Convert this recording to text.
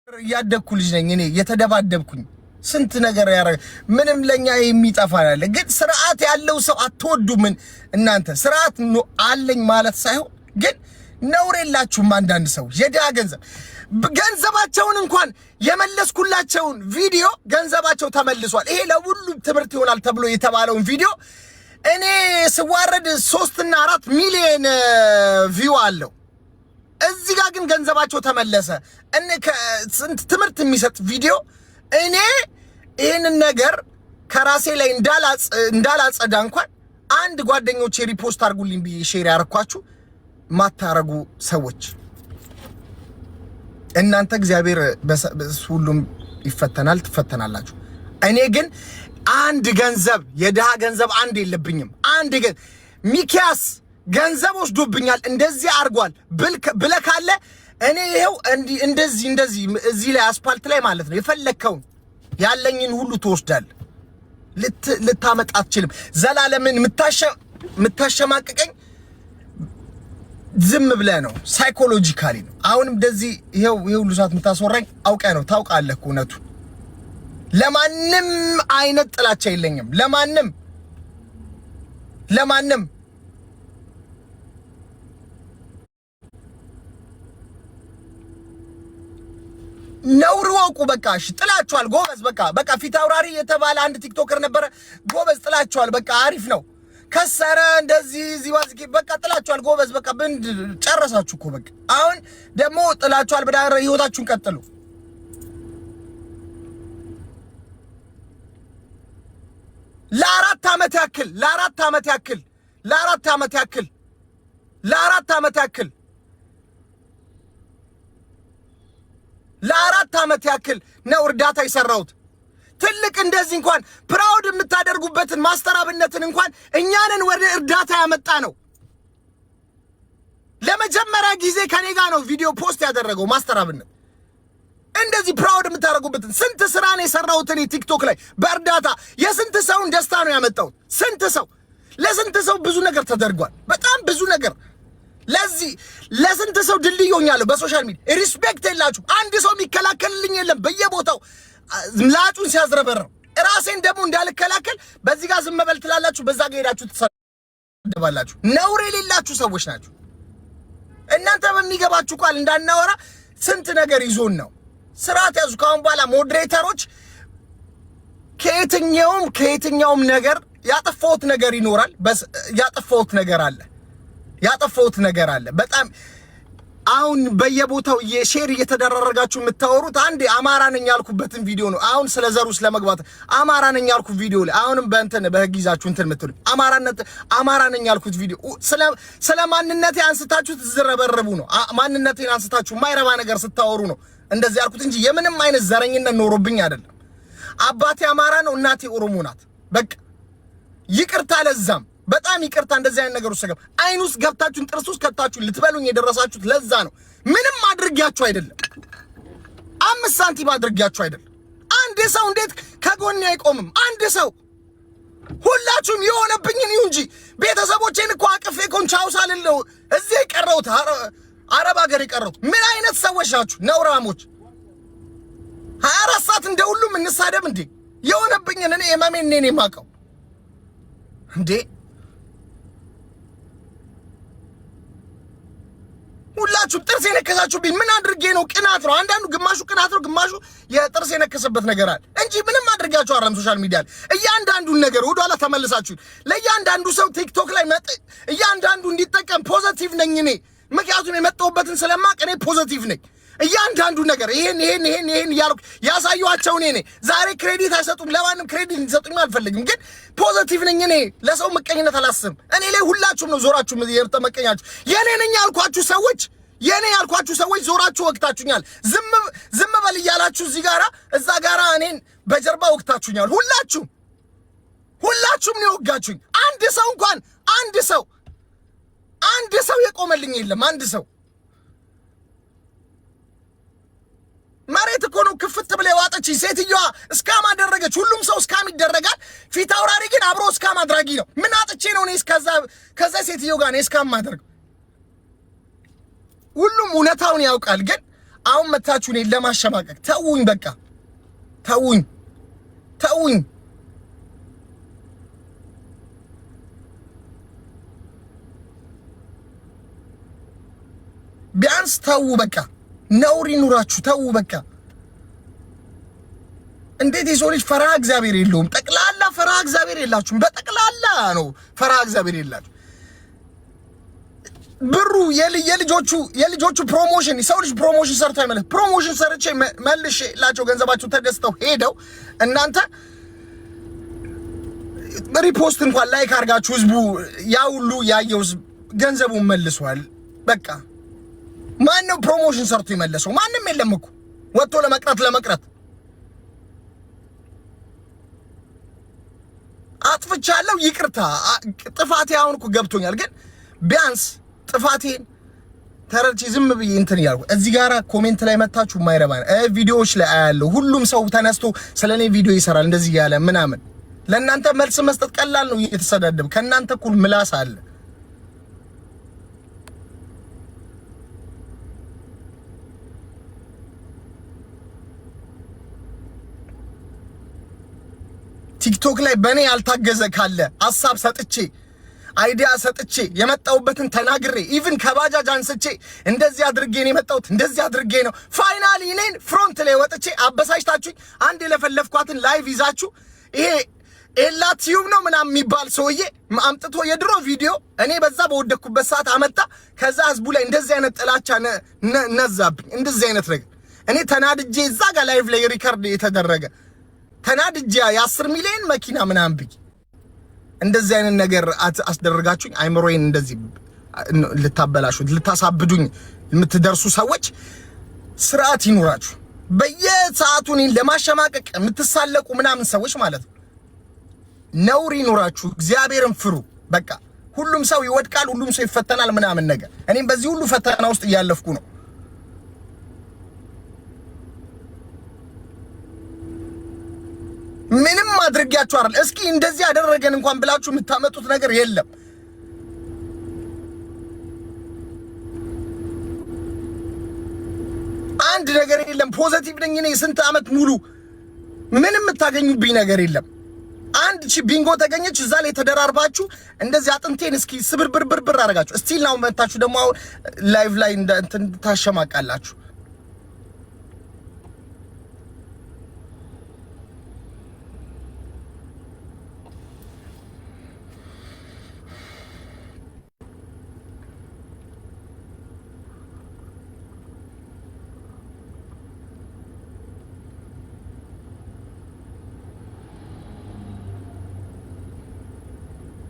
ያደኩ ልጅ ነኝ እኔ የተደባደብኩኝ ስንት ነገር ያረጋ ምንም ለኛ የሚጠፋ ያለ ግን ስርዓት ያለው ሰው አትወዱም እናንተ ስርዓት አለኝ ማለት ሳይሆን ግን ነውር የላችሁም አንዳንድ ሰው የዳ ገንዘባቸውን እንኳን የመለስኩላቸውን ቪዲዮ ገንዘባቸው ተመልሷል ይሄ ለሁሉ ትምርት ይሆናል ተብሎ የተባለውን ቪዲዮ እኔ ስዋረድ 3 እና 4 ሚሊዮን ቪው አለው እዚህ ጋር ግን ገንዘባቸው ተመለሰ እኔ ከስንት ትምርት የሚሰጥ ቪዲዮ እኔ ይሄንን ነገር ከራሴ ላይ እንዳላጸዳ እንኳን አንድ ጓደኞቼ ሪፖስት አርጉልኝ ብዬ ሼር ያርኳችሁ ማታረጉ ሰዎች እናንተ እግዚአብሔር ሁሉም ይፈተናል ትፈተናላችሁ እኔ ግን አንድ ገንዘብ የደሃ ገንዘብ አንድ የለብኝም አንድ ግን ሚኪያስ ገንዘብ ወስዶብኛል እንደዚህ አርጓል ብለካለ እኔ ይሄው እንደዚህ እዚህ ላይ አስፓልት ላይ ማለት ነው የፈለከው ያለኝን ሁሉ ተወስዳል ልታመጣ አትችልም ዘላለምን ምታሸማቀቀኝ ዝም ብለ ነው ሳይኮሎጂካሊ ነው አሁንም እንደዚህ ይሄው ሁሉ ሰዓት ምታስወራኝ አውቀ ነው ታውቃለህ እውነቱ ለማንም አይነት ጥላቻ የለኝም ለማንም ነውር ወቁ በቃሽ ጥላቻዋል ጎበዝ በቃ ፊት አውራሪ የተባለ አንድ ቲክቶከር ነበር ጎበዝ ጥላቻዋል በቃ አሪፍ ነው ከሰረ እንደዚህ ዚዋዝቂ በቃ ጥላቻዋል ጎበዝ በቃ ብንድ ጨረሳችሁ እኮ በቃ አሁን ደሞ ጥላቻዋል በዳረ ህይወታችሁን ቀጥሉ ለአራት ዓመት ያክል ነው እርዳታ ይሰራውት ትልቅ እንደዚህ እንኳን ፕራውድ የምታደርጉበትን ማስተራብነትን እንኳን እኛንን ወደ እርዳታ ያመጣ ነው ለመጀመሪያ ጊዜ ከኔ ጋር ነው ቪዲዮ ፖስት ያደረገው ማስተራብነት እንደዚህ ፕራውድ የምታደርጉበትን ስንት ስራ ነው የሰራውት እኔ ቲክቶክ ላይ በእርዳታ የስንት ሰውን ደስታ ነው ያመጣው ስንት ሰው ለስንት ሰው ብዙ ነገር ተደርጓል በጣም ብዙ ነገር ለስንት ሰው ድልዮኛለሁ በሶሻል ሚዲያ ሪስፔክት የላችሁ አንድ ሰው የሚከላከልልኝ የለም በየቦታው ላጩን ሲያዝረበረ ራሴን ደግሞ እንዳልከላከል በዚህ ጋር ዝም በል ትላላችሁ በዛ ጋር ሄዳችሁ ተሰደባላችሁ ነውር የሌላችሁ ሰዎች ናችሁ እናንተ በሚገባችሁ ቃል እንዳናወራ ስንት ነገር ይዞን ነው ስርዓት ያዙ ካሁን በኋላ ሞዴሬተሮች ከየትኛውም ነገር ያጠፋውት ነገር ይኖራል በስ ያጠፋውት ነገር አለ በጣም አሁን በየቦታው የሼር እየተደረረጋችሁ የምታወሩት አንድ አማራ ነኝ ያልኩበትን ቪዲዮ ነው አሁን ስለ ዘሩስ ለመግባት አማራ ነኝ ያልኩት ቪዲዮ ላይ አሁንም በህግ ይዛችሁ ምትሉ አማራ ነኝ ያልኩት ቪዲዮ ስለ ማንነቴ አንስታችሁ ትዝረበረቡ ነው ማንነቴን አንስታችሁ ማይረባ ነገር ስታወሩ ነው እንደዚህ ያልኩት እንጂ የምንም አይነት ዘረኝነት ኖሮብኝ አይደለም አባቴ አማራ ነው እናቴ ኦሮሞ ናት በቃ ይቅርታ ለዛም በጣም ይቅርታ እንደዚህ አይነት ነገር ውስጥ አይኑስ ገብታችሁን ጥርሱስ ከታችሁ ልትበሉኝ የደረሳችሁት ለዛ ነው ምንም አድርጊያችሁ አይደለም 5 ሳንቲም አድርጊያችሁ አይደለም አንድ ሰው እንዴት ከጎኔ አይቆምም አንድ ሰው ሁላችሁም የሆነብኝን እንጂ ቤተሰቦቼን እኮ አቅፌ ኮንቻው ሳልለው እዚህ ቀረውት አረብ ሀገር ቀረውት ምን አይነት ሰዎች ናችሁ ነውራሞች 24 ሰዓት እንደሁሉም እንሳደብ እንዴ የሆነብኝን እኔ የማሜን ነኝ ማቀው እንዴ ሁላችሁ ጥርስ የነከሳችሁብኝ ምን አድርጌ ነው ቅናት ነው አንዳንዱ ግማሹ ቅናት ነው ግማሹ የጥርስ የነከሰበት ነገር አለ እንጂ ምንም አድርጋችሁ አራም ሶሻል ሚዲያ ላይ እያንዳንዱን ነገር ወደ ኋላ ተመልሳችሁ ለእያንዳንዱ ሰው ቲክቶክ ላይ እያንዳንዱ እንዲጠቀም ፖዚቲቭ ነኝ እኔ ምክንያቱም የመጣሁበትን ስለማቅ እኔ ፖዚቲቭ ነኝ እያንዳንዱ ነገር ይሄን ያልኩ ያሳዩአቸው እኔ ዛሬ ክሬዲት አይሰጡም ለማንም ክሬዲት እንዲሰጡኝ አልፈልግም ግን ፖዚቲቭ ነኝ እኔ ለሰው መቀኝነት አላስብም እኔ ላይ ሁላችሁም ነው ዞራችሁ የርተመቀኛችሁ የኔ ነኝ ያልኳችሁ ሰዎች ዞራችሁ ወቅታችሁኛል ዝም በል ይያላችሁ እዚህ ጋራ እዛ ጋራ እኔን በጀርባ ወቅታችሁኛል ሁላችሁም ነው ወጋችሁኝ አንድ ሰው የቆመልኝ የለም አንድ ሰው መሬት እኮ ነው ክፍት ብለ ያዋጠች ሴትየዋ እስካም አደረገች ሁሉም ሰው እስካም ይደረጋል ፊት አውራሪ ግን አብሮ እስካም አድራጊ ነው ምን አጥቼ ነው እኔ ከዛ ሴትየው ጋር ነው እስካም ማድረግ ሁሉም እውነታውን ያውቃል ግን አሁን መታችሁ እኔን ለማሸማቀቅ ተውኝ። በቃ ተውኝ። ቢያንስ ተው በቃ። ነውር ይኑራችሁ። ተው በቃ። እንዴት የሰው ልጅ ፈራህ እግዚአብሔር የለውም? ጠቅላላ ፈራህ እግዚአብሔር የላችሁም። በጠቅላላ ነው ፈራህ እግዚአብሔር የላችሁ። ብሩ የልጆቹ ፕሮሞሽን ሰው ልጅ ፕሮሞሽን ሰርቶ አይመለስ። ፕሮሞሽን ሰርቼ መልሼ ላቸው ገንዘባቸው ተደስተው ሄደው እናንተ ሪፖስት እንኳን ላይክ አድርጋችሁ ህዝቡ ያ ሁሉ ያየው ገንዘቡን መልሷል። በቃ ማን ነው ፕሮሞሽን ሰርቶ ይመለሰው? ማንም የለም እኮ ወጥቶ ለመቅረት አጥፍቻለሁ፣ ይቅርታ ጥፋቴ አሁን እኮ ገብቶኛል። ግን ቢያንስ ጥፋቴን ተረድቼ ዝም ብዬ እንትን ያልኩ እዚህ ጋራ ኮሜንት ላይ መታችሁ ማይረባ ቪዲዮዎች ላይ አያለሁ። ሁሉም ሰው ተነስቶ ስለኔ ቪዲዮ ይሰራል እንደዚህ ያለ ምናምን። ለእናንተ መልስ መስጠት ቀላል ነው። እየተሰዳደብ ከእናንተ እኩል ምላስ አለ። ቲክቶክ ላይ በኔ ያልታገዘ ካለ ሐሳብ ሰጥቼ አይዲያ ሰጥቼ የመጣውበትን ተናግሬ ኢቭን ከባጃጅ አንስቼ እንደዚህ አድርጌ ነው የመጣሁት እንደዚህ አድርጌ ነው ፋይናሊ እኔን ፍሮንት ላይ ወጥቼ አበሳጭታችሁኝ አንድ የለፈለፍኳትን ላይቭ ይዛችሁ ይሄ ኤላ ቲዩብ ነው ምናምን የሚባል ሰውዬ አምጥቶ የድሮ ቪዲዮ እኔ በዛ በወደኩበት ሰዓት አመጣ። ከዛ ህዝቡ ላይ እንደዚህ አይነት ጥላቻ ነዛብኝ። እንደዚህ አይነት ነገር እኔ ተናድጄ እዛ ጋር ላይቭ ላይ ሪከርድ የተደረገ ተናድጄ የ10 ሚሊዮን መኪና ምናምን ብዬ እንደዚህ አይነት ነገር አስደረጋችሁኝ። አይምሮዬን እንደዚህ ልታበላሹት ልታሳብዱኝ የምትደርሱ ሰዎች ስርዓት ይኑራችሁ። በየሰዓቱ እኔን ለማሸማቀቅ የምትሳለቁ ምናምን ሰዎች ማለት ነው ነውር ይኑራችሁ። እግዚአብሔርን ፍሩ። በቃ ሁሉም ሰው ይወድቃል፣ ሁሉም ሰው ይፈተናል ምናምን ነገር። እኔም በዚህ ሁሉ ፈተና ውስጥ እያለፍኩ ነው። ምንም አድርጊያችሁ አይደል? እስኪ እንደዚህ ያደረገን እንኳን ብላችሁ የምታመጡት ነገር የለም። አንድ ነገር የለም። ፖዚቲቭ ነኝ እኔ ስንት ዓመት ሙሉ ምንም የምታገኙብኝ ነገር የለም። አንድ ቢንጎ ተገኘች እዛ ላይ ተደራርባችሁ እንደዚህ አጥንቴን እስኪ ስብርብርብር አረጋችሁ። እስቲል ነው መጣችሁ ደግሞ ላይቭ ላይ እንትን ታሸማቃላችሁ።